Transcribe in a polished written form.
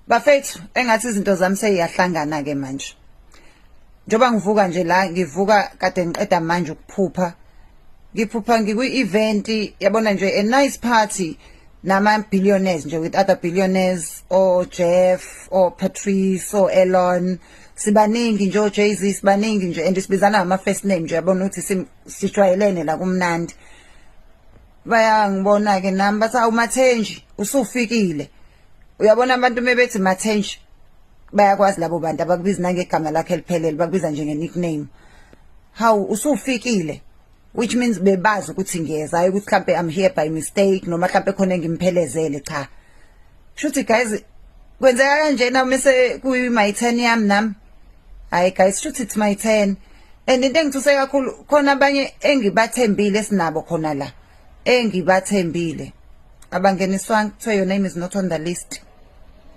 Bafethu engathi izinto zami seyiyahlangana ke manje. Njoba ngivuka nje la ngivuka kade ngiqeda manje ukuphupha. Ngiphupha ngikwi-event yabona nje a nice party nama billionaires nje with other billionaires or Jeff or Patrice or Elon. Sibaningi nje o Jay-Z sibaningi nje and sibizana ama first name nje yabona ukuthi sijwayelene la kumnandi. Baya ngibona ke nami bathi awumathenji usufikile. Uyabona abantu mebethi mathenji bayakwazi labo bantu abakubiza ngegama lakhe eliphelele bakubiza nje nge-nickname. Hawu usufikile, which means bebazi ukuthi ngiyeza hayi ukuthi mhlambe I'm here by mistake noma mhlambe khona engimphelezele cha. Shuthi guys kwenzeka kanjena mase kuyi my 10 yami nami. Hayi guys shuthi it's my 10 and into engithuse kakhulu khona abanye engibathembile sinabo khona la engibathembile abangeniswa kuthiwa your name is not on the list.